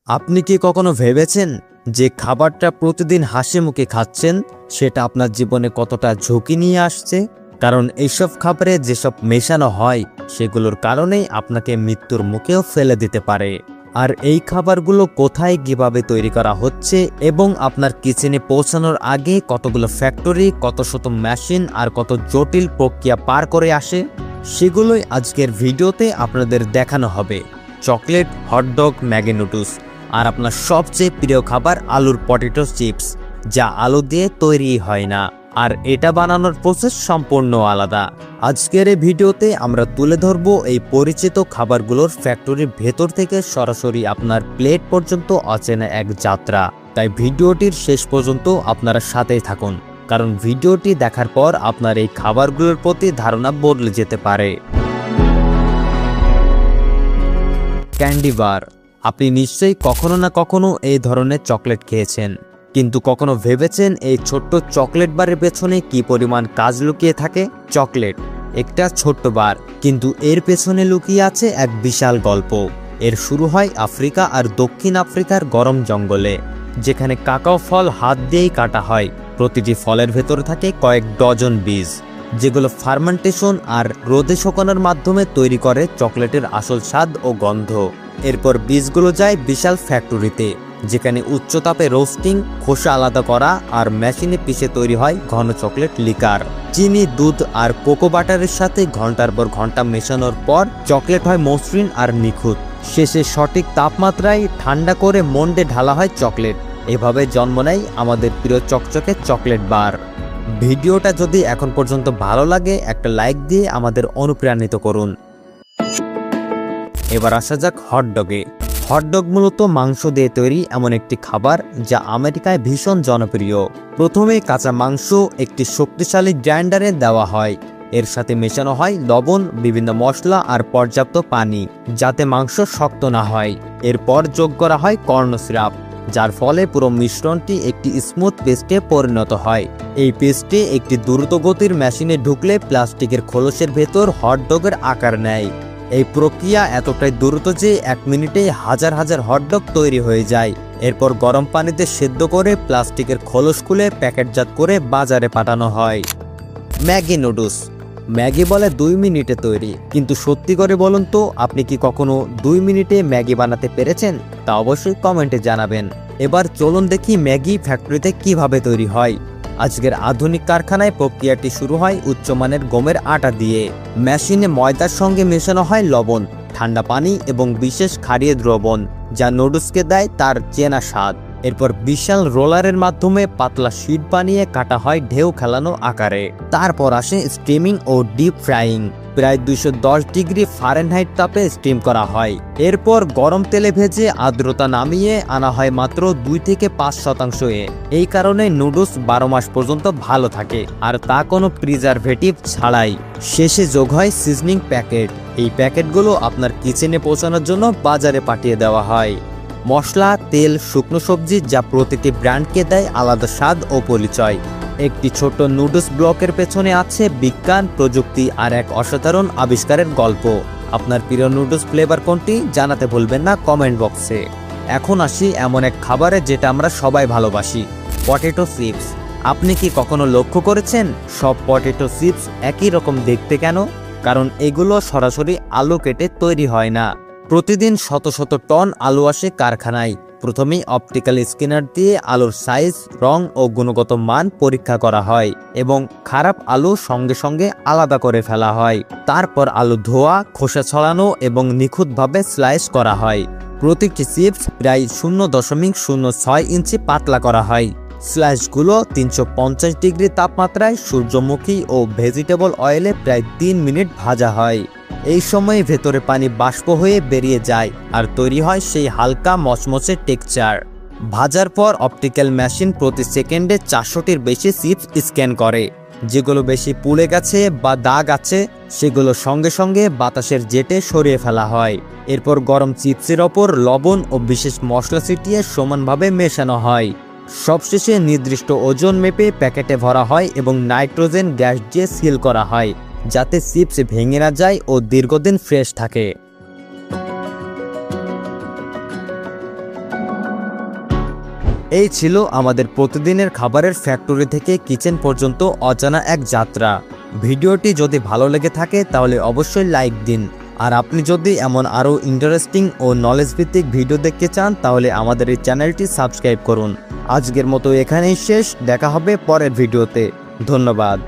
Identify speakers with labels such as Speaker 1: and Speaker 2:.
Speaker 1: আপনি কি কখনো ভেবেছেন যে খাবারটা প্রতিদিন হাসি মুখে খাচ্ছেন সেটা আপনার জীবনে কতটা ঝুঁকি নিয়ে আসছে? কারণ এইসব খাবারে যেসব মেশানো হয় সেগুলোর কারণেই আপনাকে মৃত্যুর মুখেও ফেলে দিতে পারে। আর এই খাবারগুলো কোথায় কিভাবে তৈরি করা হচ্ছে এবং আপনার কিচেনে পৌঁছানোর আগে কতগুলো ফ্যাক্টরি, কত শত মেশিন আর কত জটিল প্রক্রিয়া পার করে আসে, সেগুলোই আজকের ভিডিওতে আপনাদের দেখানো হবে। চকলেট, হটডগ, ম্যাগি নুডলস আর আপনার সবচেয়ে প্রিয় খাবার আলুর পটেটো চিপস, যা আলু দিয়ে তৈরি হয় না, আর এটা বানানোর প্রসেস সম্পূর্ণ আলাদা। আজকের এই ভিডিওতে আমরা তুলে ধরব এই পরিচিত খাবারগুলোর ফ্যাক্টরির ভেতর থেকে সরাসরি আপনার প্লেট পর্যন্ত অচেনা এক যাত্রা। তাই ভিডিওটির শেষ পর্যন্ত আপনারা সাথেই থাকুন, কারণ ভিডিওটি দেখার পর আপনার এই খাবারগুলোর প্রতি ধারণা বদলে যেতে পারে। ক্যান্ডি বার। আপনি নিশ্চয়ই কখনো না কখনো এই ধরনের চকলেট খেয়েছেন, কিন্তু কখনো ভেবেছেন এই ছোট্ট চকলেট বারের পেছনে কি পরিমাণ কাজ লুকিয়ে থাকে? চকলেট একটা ছোট্ট বার, কিন্তু এর পেছনে লুকিয়ে আছে এক বিশাল গল্প। এর শুরু হয় আফ্রিকা আর দক্ষিণ আফ্রিকার গরম জঙ্গলে, যেখানে কাকাও ফল হাত দিয়েই কাটা হয়। প্রতিটি ফলের ভেতরে থাকে কয়েক ডজন বীজ, যেগুলো ফার্মেন্টেশন আর রোদে শুকানোর মাধ্যমে তৈরি করে চকলেটের আসল স্বাদ ও গন্ধ। এরপর বীজগুলো যায় বিশাল ফ্যাক্টরিতে, যেখানে উচ্চ তাপে রোস্টিং, খোসা আলাদা করা আর মেশিনে পিষে তৈরি হয় ঘন চকলেট লিকার। চিনি, দুধ আর কোকো বাটারের সাথে ঘন্টার পর ঘন্টা মেশানোর পর চকলেট হয় মসৃণ আর নিখুঁত। শেষে সঠিক তাপমাত্রায় ঠান্ডা করে মন্ডে ঢালা হয় চকলেট। এভাবে জন্ম নেয় আমাদের প্রিয় চকচকে চকলেট বার। ভিডিওটা যদি এখন পর্যন্ত ভালো লাগে একটা লাইক দিয়ে আমাদের অনুপ্রাণিত করুন। এবার আসা যাক হটডগে। হটডগ মূলত মাংস দিয়ে তৈরি এমন একটি খাবার যা আমেরিকায় ভীষণ জনপ্রিয়। প্রথমে কাঁচা মাংস একটি শক্তিশালী গ্রাইন্ডারে দেওয়া হয়। এর সাথে মেশানো হয় লবণ, বিভিন্ন মশলা আর পর্যাপ্ত পানি, যাতে মাংস শক্ত না হয়। এরপর যোগ করা হয় কর্ন সিরাপ, যার ফলে পুরো মিশ্রণটি একটি স্মুথ পেস্টে পরিণত হয়। এই পেস্টে একটি দ্রুতগতির মেশিনে ঢুকলে প্লাস্টিকের খোলসের ভেতর হটডগের আকার নেয়। এই প্রক্রিয়া এতটাই দ্রুত যে 1 মিনিটেই হাজার হাজার হটডগ তৈরি হয়ে যায়। এরপর গরম পানিতে সেদ্ধ করে প্লাস্টিকের খোলস খুলে প্যাকেটজাত করে বাজারে পাঠানো হয়। Maggi noodles. ম্যাগি বলে 2 মিনিটে তৈরি, কিন্তু সত্যি করে বলুন তো, আপনি কি কখনো 2 মিনিটে ম্যাগি বানাতে পেরেছেন? তা অবশ্যই কমেন্টে জানাবেন। এবার চলুন দেখি ম্যাগি ফ্যাক্টরিতে কিভাবে তৈরি হয়। আজকের আধুনিক কারখানায় প্রক্রিয়াটি শুরু হয় উচ্চমানের গমের আটা দিয়ে। মেশিনে ময়দার সঙ্গে মেশানো হয় লবণ, ঠান্ডা পানি এবং বিশেষ ক্ষারীয় দ্রবণ, যা নুডলসকে দেয় তার চেনা স্বাদ। এরপর বিশাল রোলারের মাধ্যমে পাতলা শীট বানিয়ে কাটা হয় ঢেউ খেলানো আকারে। তারপর আসে স্টিমিং ও ডিপ ফ্রাইং। প্রায় 210 ডিগ্রি ফারেনহাইট তাপে স্টিম করা হয়। এরপর গরম তেলে ভেজে আর্দ্রতা নামিয়ে আনা হয় মাত্র 2 থেকে 5%। এই কারণে নুডলস 12 মাস পর্যন্ত ভালো থাকে, আর তা কোনো প্রিজারভেটিভ ছাড়াই। শেষে যোগ হয় সিজনিং প্যাকেট। এই প্যাকেটগুলো আপনার কিচেনে পৌঁছানোর জন্য বাজারে পাঠিয়ে দেওয়া হয়। মশলা, তেল, শুকনো সবজি, যা প্রতিটি ব্র্যান্ডকে দেয় আলাদা স্বাদ ও পরিচয়। একটি ছোট নুডলস ব্লকের পেছনে আছে বিজ্ঞান, প্রযুক্তি আর এক অসাধারণ আবিষ্কারের গল্প। আপনার প্রিয় নুডলস ফ্লেভার কোনটি জানাতে ভুলবেন না কমেন্ট বক্সে। এখন আসি এমন এক খাবারে যেটা আমরা সবাই ভালোবাসি, পটেটো চিপস। আপনি কি কখনো লক্ষ্য করেছেন সব পটেটো চিপস একই রকম দেখতে কেন? কারণ এগুলো সরাসরি আলু কেটে তৈরি হয় না। প্রতিদিন শত শত টন আলু আসে কারখানায়। প্রথমেই অপটিক্যাল স্ক্যানার দিয়ে আলুর সাইজ, রং ও গুণগত মান পরীক্ষা করা হয় এবং খারাপ আলু সঙ্গে সঙ্গে আলাদা করে ফেলা হয়। তারপর আলু ধোয়া, খোসা ছড়ানো এবং নিখুঁতভাবে স্লাইস করা হয়। প্রতিটি চিপস প্রায় 0.06 ইঞ্চি পাতলা করা হয়। স্লাইসগুলো 350 ডিগ্রি তাপমাত্রায় সূর্যমুখী ও ভেজিটেবল অয়েলে প্রায় 3 মিনিট ভাজা হয়। এই সময়ে ভেতরে পানি বাষ্প হয়ে বেরিয়ে যায় আর তৈরি হয় সেই হালকা মচমচে টেক্সচার। ভাজার পর অপটিক্যাল মেশিন প্রতি সেকেন্ডে 400টির বেশি চিপস স্ক্যান করে। যেগুলো বেশি পুড়ে গেছে বা দাগ আছে সেগুলো সঙ্গে সঙ্গে বাতাসের জেটে সরিয়ে ফেলা হয়। এরপর গরম চিপসের ওপর লবণ ও বিশেষ মশলা ছিটিয়ে সমানভাবে মেশানো হয়। সবশেষে নির্দিষ্ট ওজন মেপে প্যাকেটে ভরা হয় এবং নাইট্রোজেন গ্যাস দিয়ে সিল করা হয়, যাতে চিপস ভেঙে না যায় ও দীর্ঘদিন ফ্রেশ থাকে। এই ছিল আমাদের প্রতিদিনের খাবারের ফ্যাক্টরি থেকে কিচেন পর্যন্ত অজানা এক যাত্রা। ভিডিওটি যদি ভালো লেগে থাকে তাহলে অবশ্যই লাইক দিন। আর আপনি যদি এমন আরও ইন্টারেস্টিং ও নলেজ ভিত্তিক ভিডিও দেখতে চান তাহলে আমাদের এই চ্যানেলটি সাবস্ক্রাইব করুন। আজকের মতো এখানেই শেষ, দেখা হবে পরের ভিডিওতে। ধন্যবাদ।